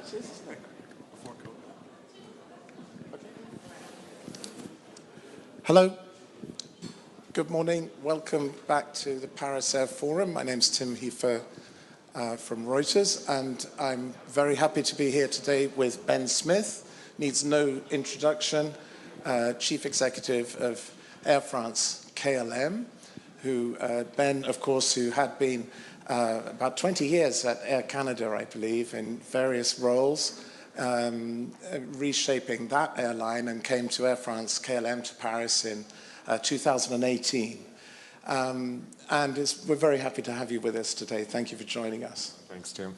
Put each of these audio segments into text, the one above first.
is, isn't it? Before COVID. Okay. Hello. Good morning. Welcome back to the Paris Air Forum. My name's Tim Heifer from Reuters, and I'm very happy to be here today with Ben Smith. Needs no introduction, Chief Executive of Air France KLM, who Ben, of course, who had been about 20 years at Air Canada, I believe, in various roles, reshaping that airline, and came to Air France KLM to Paris in 2018. We're very happy to have you with us today. Thank you for joining us. Thanks, Tim.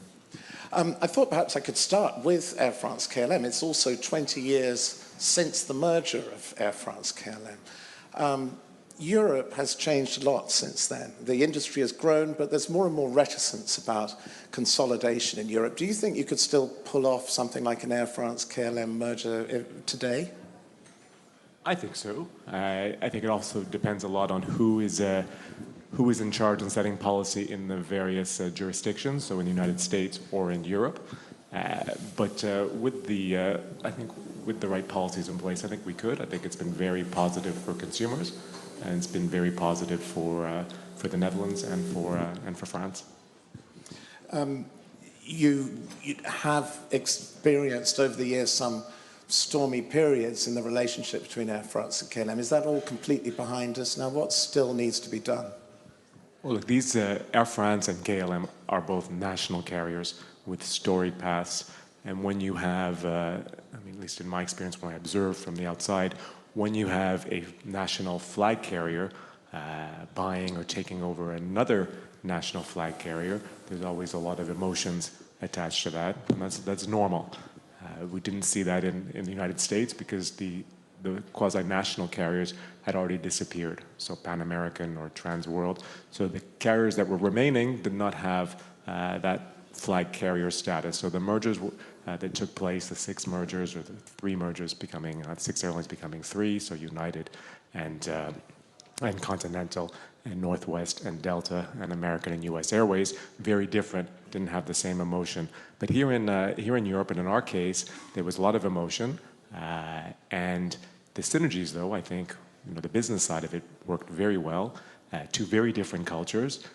I thought perhaps I could start with Air France KLM. It's also 20 years since the merger of Air France KLM. Europe has changed a lot since then. The industry has grown, but there's more and more reticence about consolidation in Europe. Do you think you could still pull off something like an Air France KLM merger today? I think so. I think it also depends a lot on who is in charge and setting policy in the various jurisdictions, so in the United States or in Europe. But with the, I think with the right policies in place, I think we could. I think it's been very positive for consumers, and it's been very positive for the Netherlands and for France. You have experienced over the years some stormy periods in the relationship between Air France and KLM. Is that all completely behind us now? What still needs to be done? Well, look, these Air France and KLM are both national carriers with storied paths. And when you have, I mean, at least in my experience, when I observe from the outside, when you have a national flag carrier buying or taking over another national flag carrier, there's always a lot of emotions attached to that, and that's normal. We didn't see that in the United States because the quasi-national carriers had already disappeared, so Pan American or Trans World. So the carriers that were remaining did not have that flag carrier status. So the mergers that took place, the 6 mergers or the 3 mergers becoming 6 airlines becoming 3, so United and Continental and Northwest and Delta and American and US Airways, very different, didn't have the same emotion. But here in Europe, and in our case, there was a lot of emotion, and the synergies, though, I think, the business side of it worked very well. 2 very different cultures,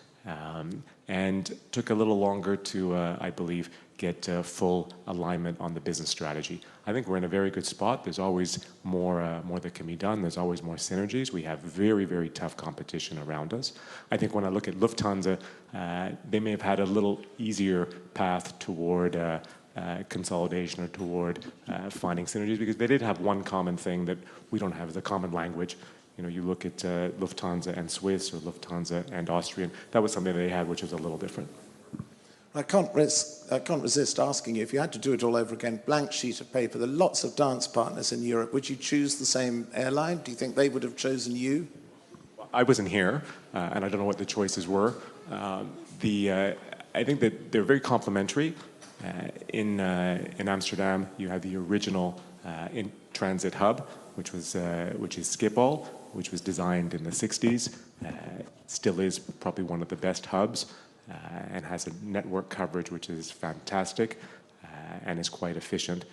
and took a little longer to, I believe, get full alignment on the business strategy. I think we're in a very good spot. There's always more that can be done. There's always more synergies. We have very, very tough competition around us. I think when I look at Lufthansa, they may have had a little easier path toward consolidation or toward finding synergies, because they did have one common thing that we don't have, the common language. You look at Lufthansa and Swiss, or Lufthansa and Austrian. That was something they had, which is a little different. I can't resist asking you, if you had to do it all over again, blank sheet of paper, there are lots of dance partners in Europe. Would you choose the same airline? Do you think they would have chosen you? I wasn't here, and I don't know what the choices were. I think that they're very complementary. In Amsterdam, you have the original in-transit hub, which is Schiphol, which was designed in the 60s. Still is probably one of the best hubs, and has a network coverage which is fantastic and is quite efficient.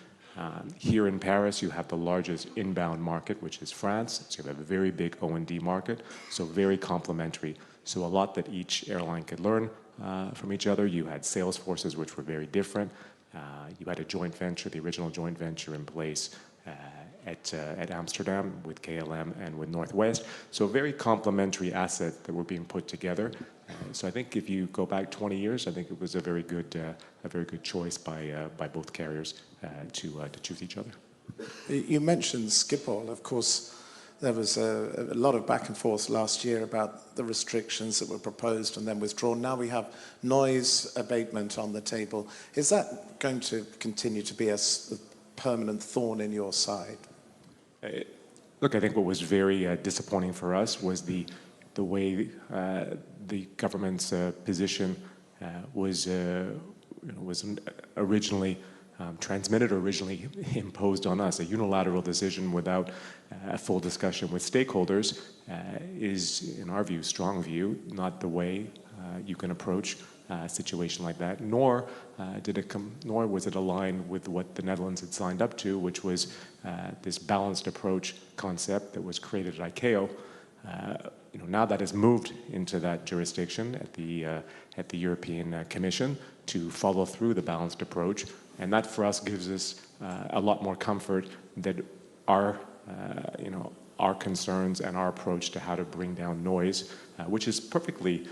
Here in Paris, you have the largest inbound market, which is France. So you have a very big O&D market, so very complementary. So a lot that each airline could learn from each other. You had sales forces which were very different. You had a joint venture, the original joint venture in place at Amsterdam with KLM and with Northwest. So very complementary assets that were being put together. So I think if you go back 20 years, I think it was a very good choice by both carriers to choose each other. You mentioned Schiphol. Of course, there was a lot of back and forth last year about the restrictions that were proposed and then withdrawn. Now we have noise abatement on the table. Is that going to continue to be a permanent thorn in your side? Look, I think what was very disappointing for us was the way the government's position was originally transmitted or originally imposed on us. A unilateral decision without a full discussion with stakeholders is, in our view, strong view, not the way you can approach situation like that, nor nor was it aligned with what the Netherlands had signed up to, which was this balanced approach concept that was created at ICAO. Now that has moved into that jurisdiction at the European Commission to follow through the balanced approach, and that for us gives us a lot more comfort that our concerns and our approach to how to bring down noise, which is perfectly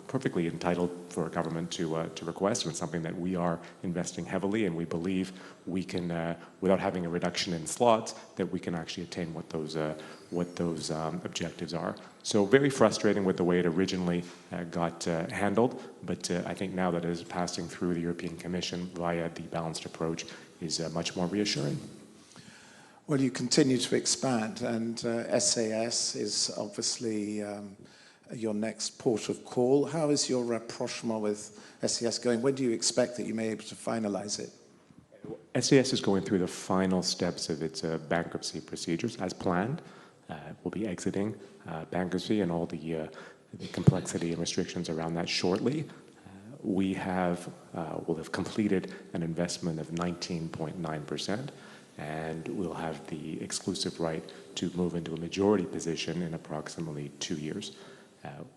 perfectly entitled for a government to request, and something that we are investing heavily, and we believe we can, without having a reduction in slots, that we can actually attain what those objectives are. So very frustrating with the way it originally got handled, but I think now that it is passing through the European Commission via the balanced approach is much more reassuring. Well, you continue to expand, and SAS is obviously your next port of call. How is your rapprochement with SAS going? When do you expect that you may be able to finalize it? SAS is going through the final steps of its bankruptcy procedures as planned. We'll be exiting bankruptcy and all the complexity and restrictions around that shortly. We'll have completed an investment of 19.9%, and we'll have the exclusive right to move into a majority position in approximately 2 years.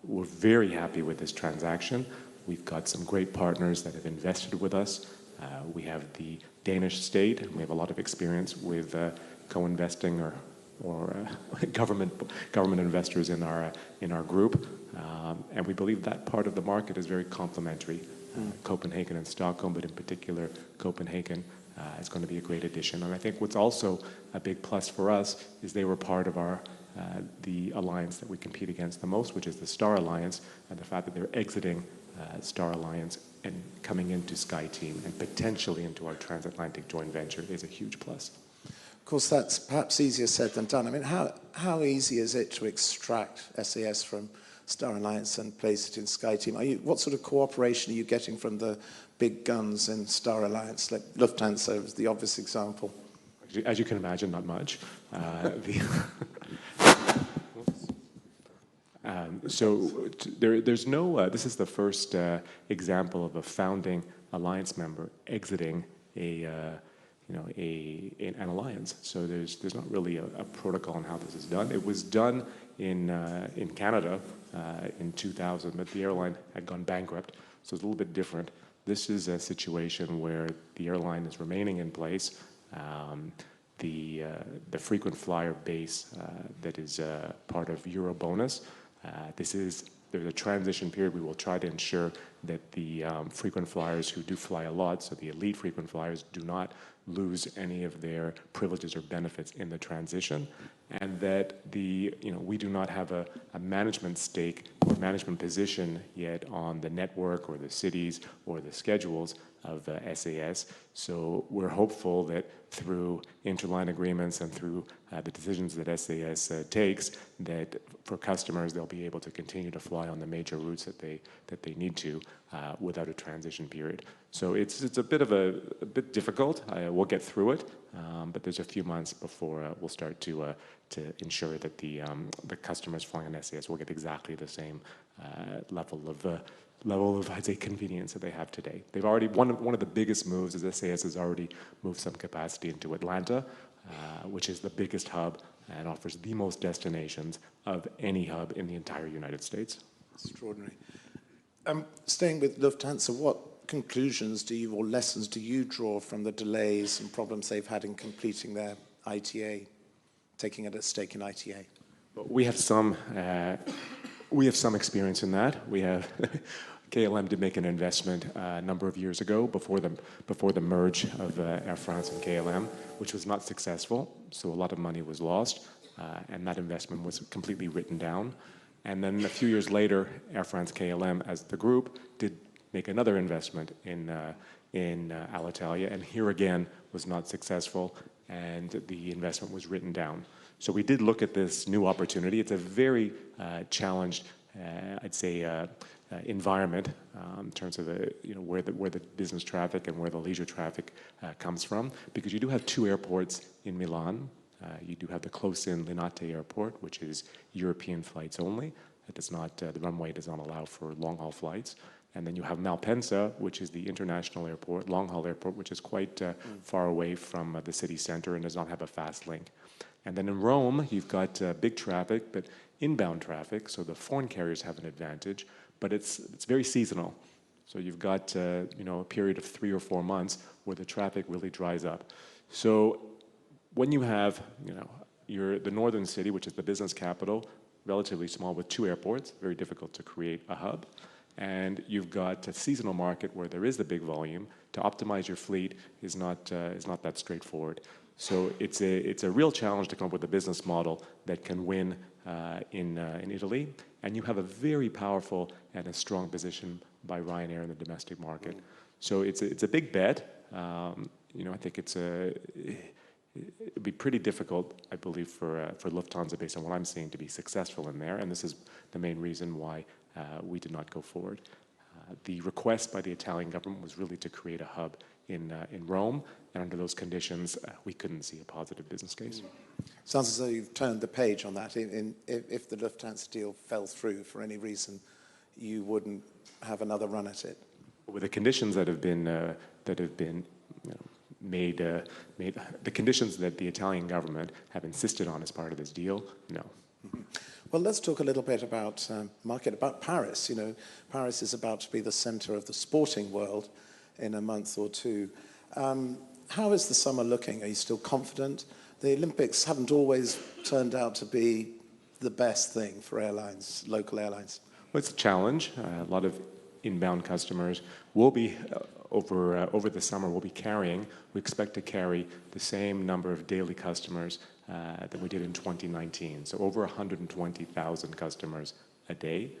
We're very happy with this transaction. We've got some great partners that have invested with us. We have the Danish state, and we have a lot of experience with co-investing or government investors in our group, and we believe that part of the market is very complementary. Copenhagen and Stockholm, but in particular Copenhagen, is going to be a great addition. And I think what's also a big plus for us is they were part of the alliance that we compete against the most, which is the Star Alliance, and the fact that they're exiting Star Alliance and coming into SkyTeam and potentially into our transatlantic joint venture is a huge plus. Of course, that's perhaps easier said than done. I mean, how easy is it to extract SAS from Star Alliance and place it in SkyTeam? What sort of cooperation are you getting from the big guns in Star Alliance, like Lufthansa is the obvious example? As you can imagine, not much. There's no. This is the first example of a founding alliance member exiting an alliance. So there's not really a protocol on how this is done. It was done in Canada in 2000, but the airline had gone bankrupt, so it's a little bit different. This is a situation where the airline is remaining in place. The frequent flyer base that is part of Eurobonus. There's a transition period. We will try to ensure that the frequent flyers who do fly a lot, so the elite frequent flyers, do not lose any of their privileges or benefits in the transition, and that we do not have a management stake or management position yet on the network or the cities or the schedules of SAS. So we're hopeful that through interline agreements and through the decisions that SAS takes, that for customers they'll be able to continue to fly on the major routes that they need to without a transition period. So it's a bit difficult. We'll get through it, but there's a few months before we'll start to ensure that the customers flying on SAS will get exactly the same level of, I'd say, convenience that they have today. They've already, one of the biggest moves is SAS has already moved some capacity into Atlanta, which is the biggest hub and offers the most destinations of any hub in the entire United States. Extraordinary. Staying with Lufthansa, what conclusions or lessons do you draw from the delays and problems they've had in completing their ITA, taking a stake in ITA? We have some experience in that. We have KLM did make an investment a number of years ago before the merge of Air France and KLM, which was not successful. So a lot of money was lost, and that investment was completely written down. And then a few years later, Air France KLM, as the group, did make another investment in Alitalia, and here again was not successful, and the investment was written down. So we did look at this new opportunity. It's a very challenged, I'd say, environment in terms of where the business traffic and where the leisure traffic comes from, because you do have two airports in Milan. You do have the close-in Linate Airport, which is European flights only, It does not, the runway does not allow for long-haul flights. And then you have Malpensa, which is the international airport, long-haul airport, which is quite far away from the city center and does not have a fast link. And then in Rome, you've got big traffic, but inbound traffic, so the foreign carriers have an advantage, but it's very seasonal. So you've got a period of 3 or 4 months where the traffic really dries up. So when you have the northern city, which is the business capital, relatively small with 2 airports, very difficult to create a hub. And you've got a seasonal market where there is the big volume. To optimize your fleet is not that straightforward. So it's a real challenge to come up with a business model that can win in Italy. And you have a very powerful and a strong position by Ryanair in the domestic market. So it's a big bet. I think it'd be pretty difficult, I believe, for Lufthansa, based on what I'm seeing, to be successful in there. And this is the main reason why we did not go forward. The request by the Italian government was really to create a hub in Rome, and under those conditions, we couldn't see a positive business case. Sounds as though you've turned the page on that. If the Lufthansa deal fell through for any reason, you wouldn't have another run at it. With the conditions that have been made, the conditions that the Italian government have insisted on as part of this deal, no. Mm-hmm. Well, let's talk a little bit about about Paris. Paris is about to be the center of the sporting world in a month or two. How is the summer looking? Are you still confident? The Olympics haven't always turned out to be the best thing for airlines, local airlines. Well, it's a challenge. A lot of inbound customers will be, over the summer, we expect to carry the same number of daily customers that we did in 2019. So over 120,000 customers a day.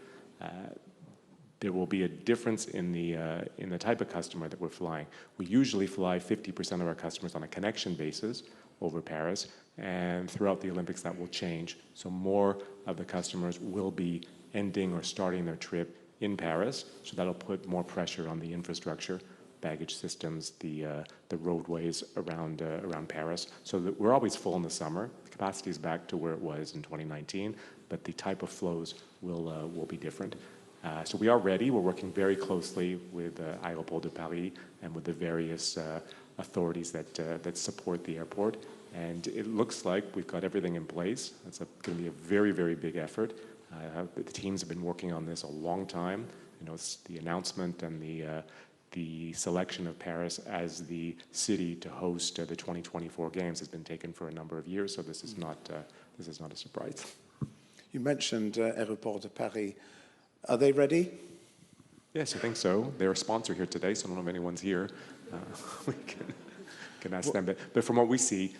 There will be a difference in the type of customer that we're flying. We usually fly 50% of our customers on a connection basis over Paris, and throughout the Olympics that will change. So more of the customers will be ending or starting their trip in Paris, so that'll put more pressure on the infrastructure, baggage systems, the roadways around Paris. So that we're always full in the summer. The capacity is back to where it was in 2019, but the type of flows will be different. So we are ready. We're working very closely with Aéroports de Paris and with the various authorities that support the airport. And it looks like we've got everything in place. It's going to be a very, very big effort. The teams have been working on this a long time. It's the announcement and the selection of Paris as the city to host the 2024 Games has been taken for a number of years. So this is not a surprise. You mentioned Aéroports de Paris. Are they ready? Yes, I think so. They're a sponsor here today, so I don't know if anyone's here. We can ask them. But from what we see,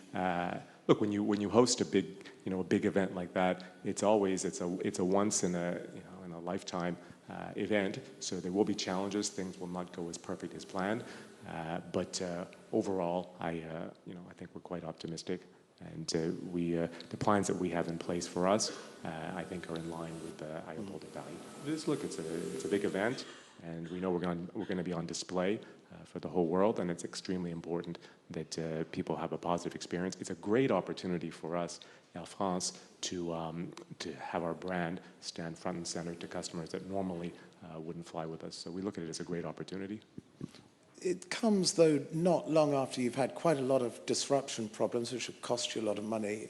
look, when you host a big event like that, it's a once in a lifetime event. So there will be challenges. Things will not go as perfect as planned. But overall, I think we're quite optimistic. And the plans that we have in place for us, I think, are in line with Aéroports de Paris. Look, it's a big event, and we know we're going to be on display for the whole world, and it's extremely important that people have a positive experience. It's a great opportunity for us, Air France, to have our brand stand front and center to customers that normally wouldn't fly with us. So we look at it as a great opportunity. It comes, though, not long after you've had quite a lot of disruption problems, which have cost you a lot of money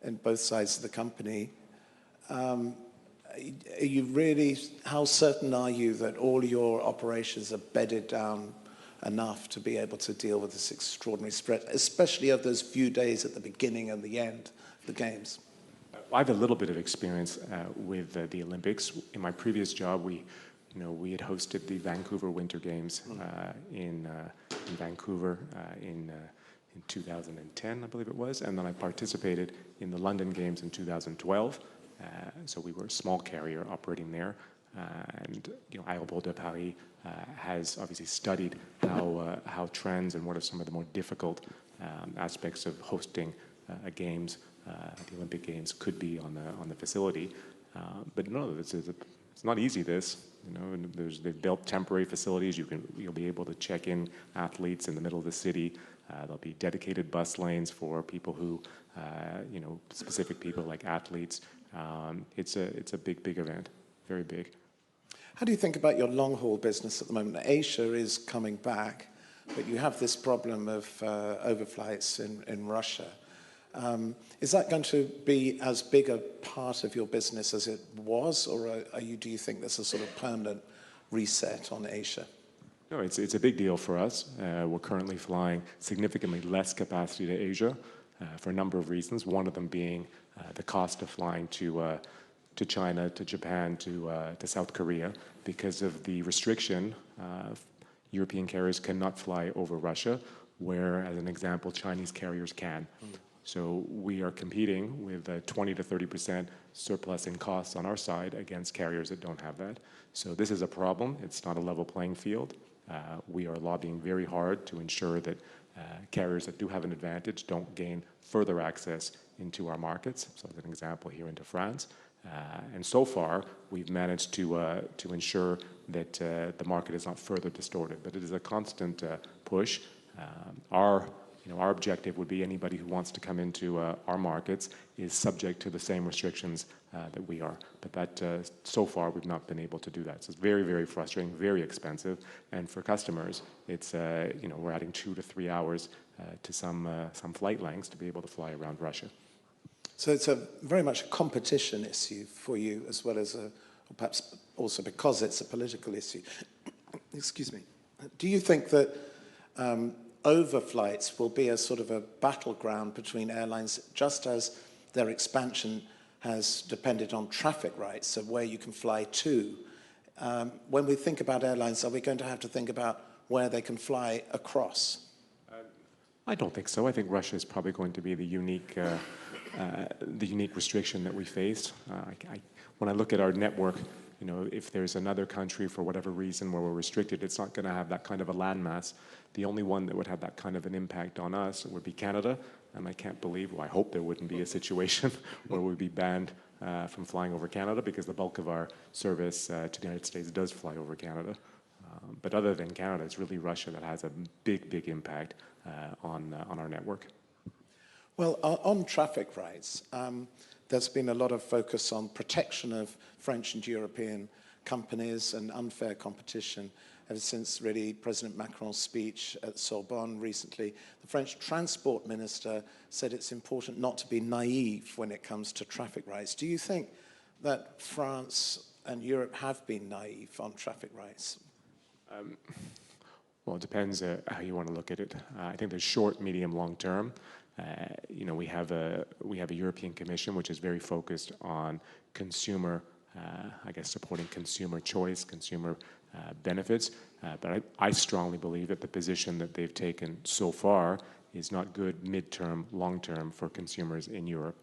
in both sides of the company. How certain are you that all your operations are bedded down enough to be able to deal with this extraordinary spread, especially of those few days at the beginning and the end of the Games? I have a little bit of experience with the Olympics. In my previous job, we had hosted the Vancouver Winter Games in Vancouver in 2010, I believe it was, and then I participated in the London Games in 2012. So we were a small carrier operating there, and Aéroports de Paris has obviously studied how trends and what are some of the more difficult aspects of hosting the Olympic Games could be on the facility. But no, it's not easy. They've built temporary facilities. You'll be able to check in athletes in the middle of the city. There'll be dedicated bus lanes for people who, specific people like athletes It's a big event, very big. How do you think about your long-haul business at the moment? Asia is coming back, but you have this problem of overflights in Russia. Is that going to be as big a part of your business as it was, or do you think there's a sort of permanent reset on Asia? No, it's a big deal for us. We're currently flying significantly less capacity to Asia for a number of reasons. One of them being the cost of flying to China, to Japan, to South Korea. Because of the restriction, European carriers cannot fly over Russia, where, as an example, Chinese carriers can. So we are competing with a 20 to 30% surplus in costs on our side against carriers that don't have that. So this is a problem. It's not a level playing field. We are lobbying very hard to ensure that carriers that do have an advantage don't gain further access into our markets. So as an example, here into France. And so far, we've managed to ensure that the market is not further distorted. But it is a constant push. Our objective would be anybody who wants to come into our markets is subject to the same restrictions that we are. But that so far we've not been able to do that. So it's very, very frustrating, very expensive, and for customers, it's we're adding 2 to 3 hours to some flight lengths to be able to fly around Russia. So it's very much a competition issue for you, as well as or perhaps also because it's a political issue. Excuse me. Do you think that overflights will be a sort of a battleground between airlines, just as their expansion has depended on traffic rights, so where you can fly to? When we think about airlines, are we going to have to think about where they can fly across? I don't think so. I think Russia is probably going to be the unique restriction that we face. When I look at our network, if there's another country for whatever reason where we're restricted, it's not going to have that kind of a landmass. The only one that would have that kind of an impact on us would be Canada, and I can't believe, I hope there wouldn't be a situation where we'd be banned from flying over Canada, because the bulk of our service to the United States does fly over Canada. But other than Canada, it's really Russia that has a big impact on our network. Well, on traffic rights, there's been a lot of focus on protection of French and European companies and unfair competition ever since really President Macron's speech at Sorbonne recently. The French transport minister said it's important not to be naive when it comes to traffic rights. Do you think that France and Europe have been naive on traffic rights? Well, it depends how you want to look at it. I think there's short, medium, long term. We have a European Commission which is very focused on consumer, supporting consumer choice, consumer benefits. But I strongly believe that the position that they've taken so far is not good midterm, long term for consumers in Europe.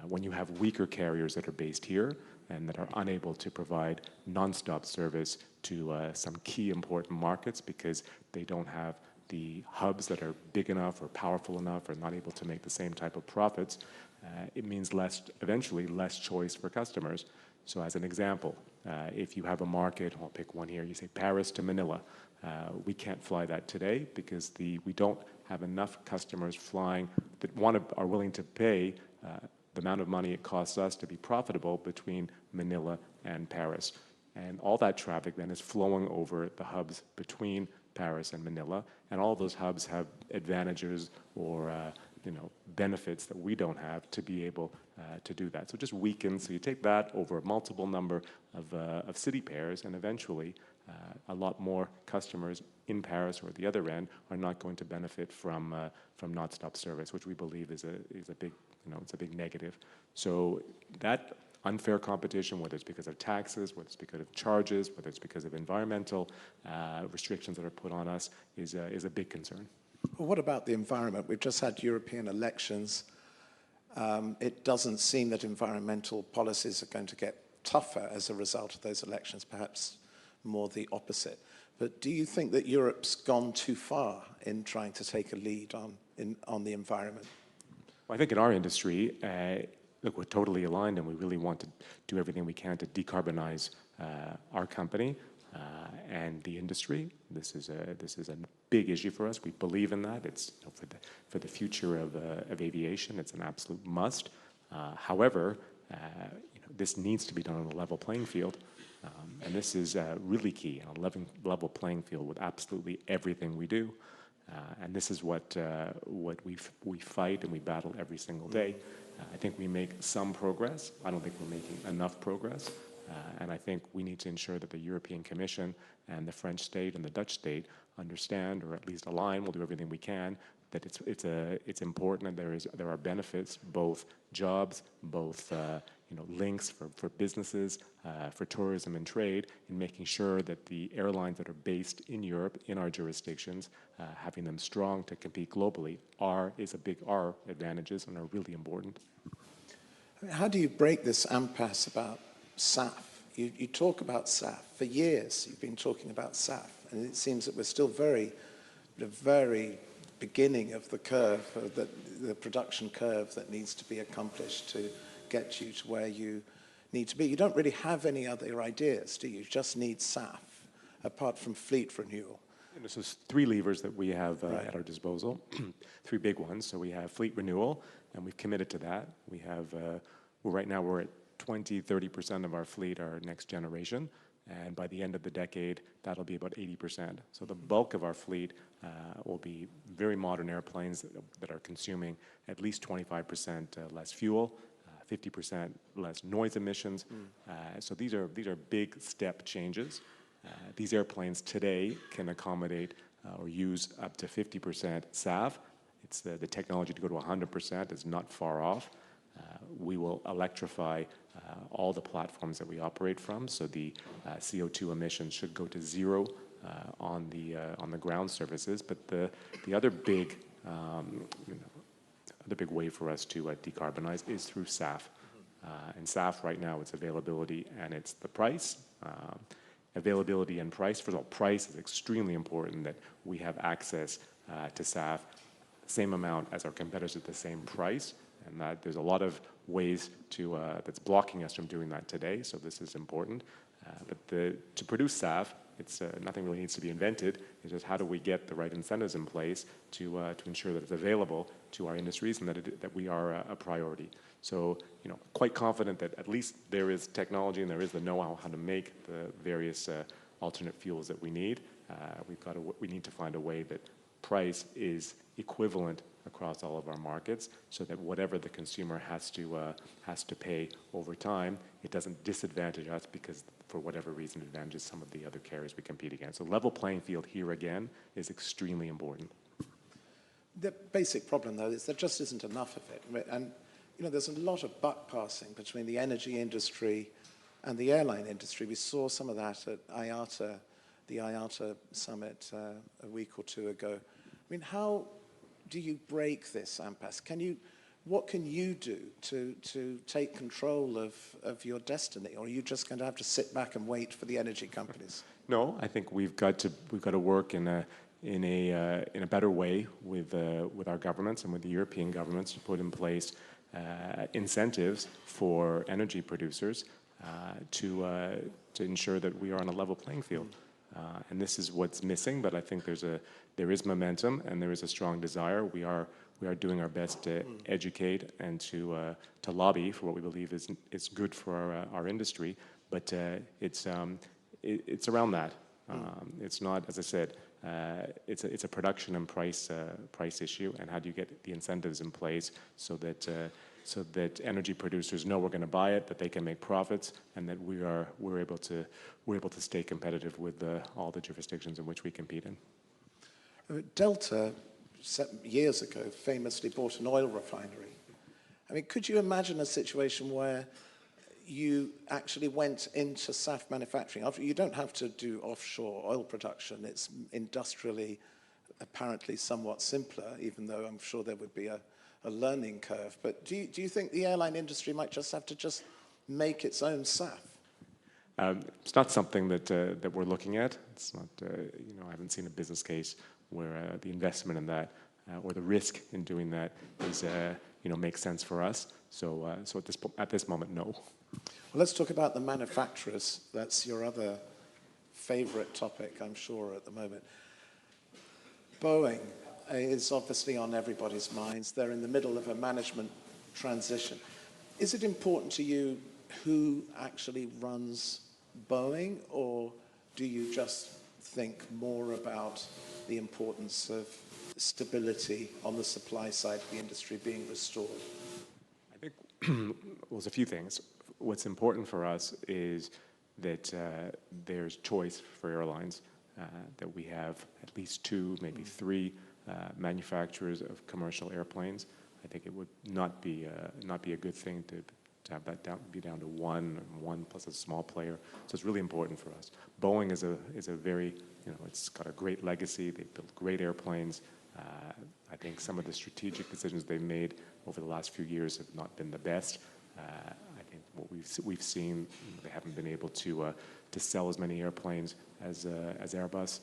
When you have weaker carriers that are based here and that are unable to provide nonstop service to some key important markets because they don't have the hubs that are big enough or powerful enough or not able to make the same type of profits, it means eventually less choice for customers. So as an example, if you have a market, I'll pick one here, you say Paris to Manila. We can't fly that today because we don't have enough customers flying that are willing to pay the amount of money it costs us to be profitable between Manila and Paris. And all that traffic then is flowing over the hubs between Paris and Manila, and all those hubs have advantages or benefits that we don't have to be able to do that. So it just weakens. So you take that over a multiple number of city pairs, and eventually a lot more customers in Paris or at the other end are not going to benefit from non-stop service, which we believe is a big it's a big negative. So that unfair competition, whether it's because of taxes, whether it's because of charges, whether it's because of environmental restrictions that are put on us, is a big concern. Well, what about the environment? We've just had European elections. It doesn't seem that environmental policies are going to get tougher as a result of those elections, perhaps more the opposite. But do you think that Europe's gone too far in trying to take a lead on the environment? Well, I think in our industry, look, we're totally aligned, and we really want to do everything we can to decarbonize our company and the industry. This is a big issue for us. We believe in that. It's for the future of aviation. It's an absolute must. However, this needs to be done on a level playing field. And this is really key, a level playing field with absolutely everything we do. And this is what we fight and we battle every single day. I think we make some progress. I don't think we're making enough progress. And I think we need to ensure that the European Commission and the French state and the Dutch state understand, or at least align, we'll do everything we can, that it's important and there are benefits, both jobs, both links for businesses, for tourism and trade, in making sure that the airlines that are based in Europe, in our jurisdictions, having them strong to compete globally, are advantages and are really important. How do you break this impasse about SAF? You talk about SAF. For years you've been talking about SAF, and it seems that we're still the very beginning of the curve, the production curve that needs to be accomplished to get you to where you need to be. You don't really have any other ideas, do you? You just need SAF, apart from fleet renewal. And this is three levers that we have at our disposal, three big ones. So we have fleet renewal, and we've committed to that. We have, right now we're at 20-30% of our fleet are next generation, and by the end of the decade, that'll be about 80%. So the bulk of our fleet will be very modern airplanes that are consuming at least 25% less fuel, 50% less noise emissions. So these are big step changes. These airplanes today can accommodate or use up to 50% SAF. It's the technology to go to 100% is not far off. We will electrify all the platforms that we operate from, so the CO2 emissions should go to zero on the ground surfaces. But the other big way for us to decarbonize is through SAF. And SAF right now, it's availability and it's the price. Availability and price. First of all, price is extremely important, that we have access to SAF, same amount as our competitors at the same price, and that there's a lot of ways that's blocking us from doing that today, so this is important. But to produce SAF, nothing really needs to be invented. It's just how do we get the right incentives in place to ensure that it's available to our industries and that we are a priority. So, quite confident that at least there is technology and there is the know-how how to make the various alternate fuels that we need. We need to find a way that price is equivalent across all of our markets, so that whatever the consumer has to pay over time, it doesn't disadvantage us because, for whatever reason, it advantages some of the other carriers we compete against. So level playing field here again is extremely important. The basic problem, though, is there just isn't enough of it. And there's a lot of buck passing between the energy industry and the airline industry. We saw some of that at the IATA summit a week or two ago. I mean, how do you break this impasse? What can you do to take control of your destiny, or are you just going to have to sit back and wait for the energy companies? No, I think we've got to work in a better way with our governments and with the European governments to put in place incentives for energy producers to ensure that we are on a level playing field. And this is what's missing, but I think there is momentum and there is a strong desire. We are doing our best to educate and to lobby for what we believe is good for our industry. But it's around that. It's not, as I said, it's a production and price issue. And how do you get the incentives in place so that energy producers know we're going to buy it, that they can make profits, and that we're able to stay competitive with all the jurisdictions in which we compete in. Delta, years ago, famously bought an oil refinery. I mean, could you imagine a situation where you actually went into SAF manufacturing? You don't have to do offshore oil production. It's industrially, apparently, somewhat simpler, even though I'm sure there would be a learning curve. But do you think the airline industry might just have to make its own SAF? It's not something that we're looking at. It's not, I haven't seen a business case where the investment in that or the risk in doing that is, makes sense for us. So at this moment, no. Well, let's talk about the manufacturers. That's your other favorite topic, I'm sure, at the moment. Boeing is obviously on everybody's minds. They're in the middle of a management transition. Is it important to you who actually runs Boeing, or do you just think more about the importance of stability on the supply side of the industry being restored? I think well, there's a few things. What's important for us is that there's choice for airlines, that we have at least two, maybe three manufacturers of commercial airplanes. I think it would not be a good thing to have that be down to one plus a small player. So it's really important for us. Boeing is a very, it's got a great legacy. They've built great airplanes. I think some of the strategic decisions they've made over the last few years have not been the best. I think what we've seen, they haven't been able to sell as many airplanes as Airbus.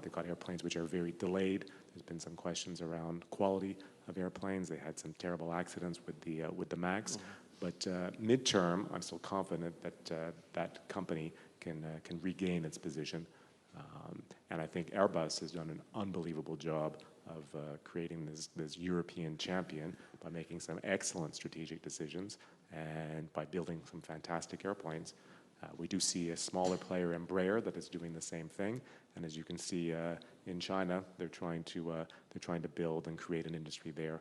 They've got airplanes which are very delayed. There's been some questions around quality of airplanes. They had some terrible accidents with the MAX. But midterm, I'm still confident that that company can regain its position. And I think Airbus has done an unbelievable job of creating this European champion by making some excellent strategic decisions and by building some fantastic airplanes. We do see a smaller player, Embraer, that is doing the same thing. And as you can see in China, they're trying to build and create an industry there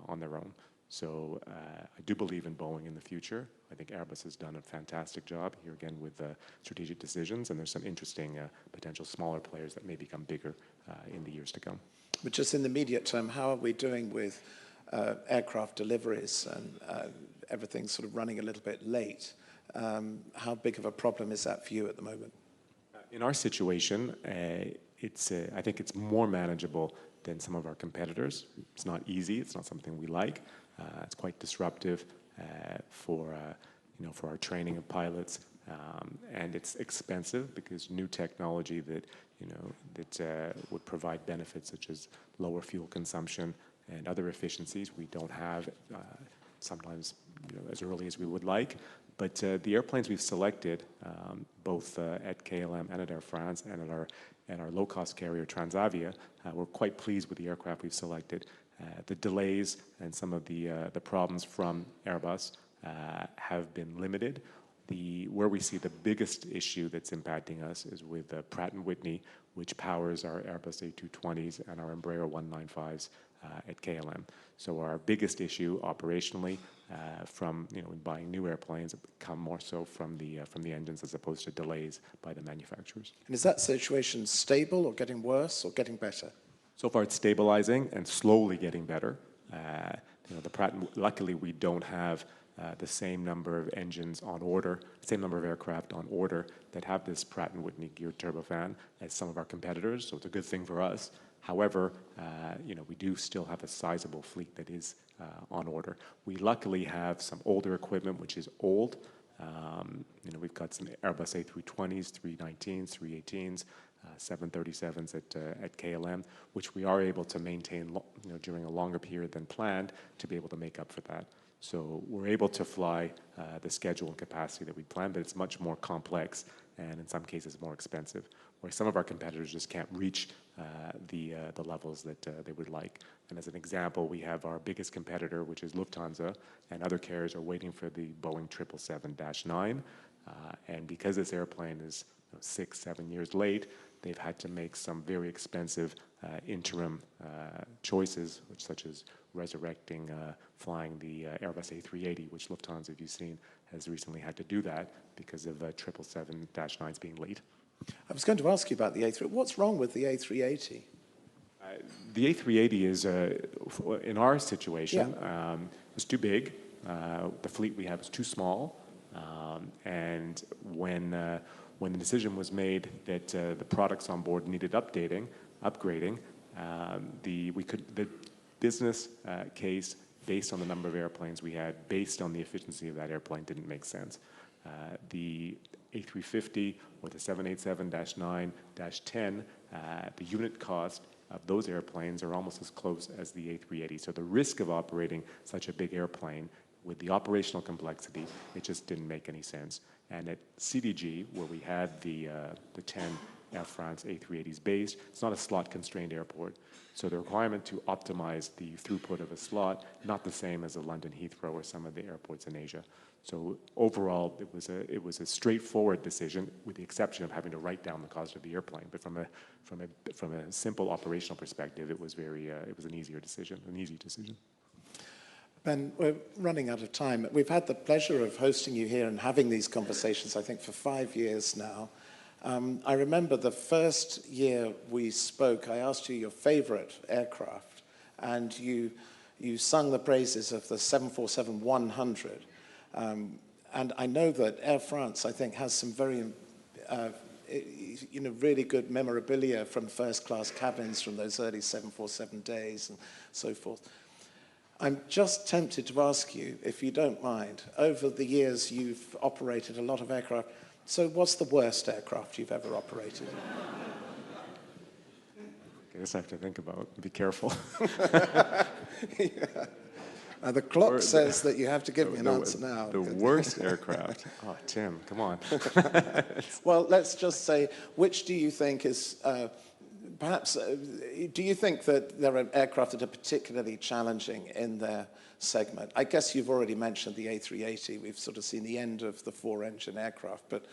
on their own. So I do believe in Boeing in the future. I think Airbus has done a fantastic job here again with strategic decisions, and there's some interesting potential smaller players that may become bigger in the years to come. But just in the immediate term, how are we doing with aircraft deliveries and everything sort of running a little bit late? How big of a problem is that for you at the moment? In our situation, I think it's more manageable than some of our competitors. It's not easy. It's not something we like. It's quite disruptive for our training of pilots, and it's expensive because new technology that would provide benefits such as lower fuel consumption and other efficiencies we don't have sometimes as early as we would like. But the airplanes we've selected, both at KLM and at Air France and at our low-cost carrier Transavia, we're quite pleased with the aircraft we've selected. The delays and some of the problems from Airbus have been limited. Where we see the biggest issue that's impacting us is with Pratt & Whitney, which powers our Airbus A220s and our Embraer 195s at KLM. So our biggest issue operationally from in buying new airplanes come more so from the engines as opposed to delays by the manufacturers. And is that situation stable or getting worse or getting better? So far, it's stabilizing and slowly getting better. The Pratt. Luckily, we don't have the same number of engines on order, same number of aircraft on order that have this Pratt & Whitney geared turbofan as some of our competitors. So it's a good thing for us. However, we do still have a sizable fleet that is on order. We luckily have some older equipment, which is old. We've got some Airbus A320s, 319s, 318s. 737s at KLM, which we are able to maintain during a longer period than planned to be able to make up for that. So we're able to fly the schedule and capacity that we planned, but it's much more complex and in some cases more expensive, where some of our competitors just can't reach the levels that they would like. And as an example, we have our biggest competitor, which is Lufthansa, and other carriers are waiting for the Boeing 777-9. And because this airplane is 6-7 years late, they've had to make some very expensive interim choices, such as resurrecting flying the Airbus A380, which Lufthansa, if you've seen, has recently had to do that because of 777-9s being late. I was going to ask you about the A380. What's wrong with the A380? The A380 is, in our situation, it's too big. The fleet we have is too small. And when the decision was made that the products on board needed upgrading, the business case based on the number of airplanes we had, based on the efficiency of that airplane, didn't make sense. The A350 or the 787-9-10, the unit cost of those airplanes are almost as close as the A380. So the risk of operating such a big airplane with the operational complexity, it just didn't make any sense. And at CDG, where we had the 10 Air France A380 is based. It's not a slot-constrained airport. So the requirement to optimize the throughput of a slot, not the same as a London Heathrow or some of the airports in Asia. So overall, it was a straightforward decision, with the exception of having to write down the cost of the airplane. But from a simple operational perspective, it was an easy decision. Ben, we're running out of time. We've had the pleasure of hosting you here and having these conversations, I think, for 5 years now. I remember the first year we spoke, I asked you your favorite aircraft, and you sung the praises of the 747-100. And I know that Air France, I think, has some very, really good memorabilia from first-class cabins from those early 747 days and so forth. I'm just tempted to ask you, if you don't mind, over the years you've operated a lot of aircraft, so what's the worst aircraft you've ever operated? I guess I have to think about it. Be careful. Yeah. The clock says that you have to give me an answer now. The worst aircraft? Oh, Tim, come on. Well, let's just say, which do you think is, do you think that there are aircraft that are particularly challenging in their segment? I guess you've already mentioned the A380. We've sort of seen the end of the four-engine aircraft, but...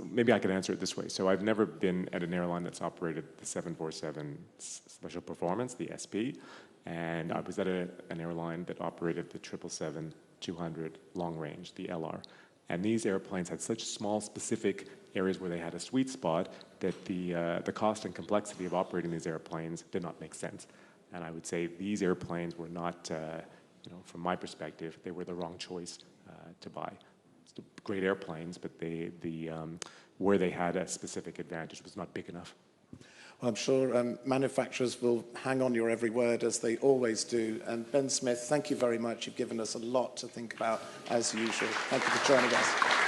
Maybe I could answer it this way. So I've never been at an airline that's operated the 747 Special Performance, the SP, and I was at an airline that operated the 777-200 long range, the LR. And these airplanes had such small, specific areas where they had a sweet spot that the cost and complexity of operating these airplanes did not make sense. And I would say these airplanes were not, from my perspective, they were the wrong choice to buy. Great airplanes, but where they had a specific advantage was not big enough. Well, I'm sure manufacturers will hang on your every word, as they always do. And Ben Smith, thank you very much. You've given us a lot to think about, as usual. Thank you for joining us.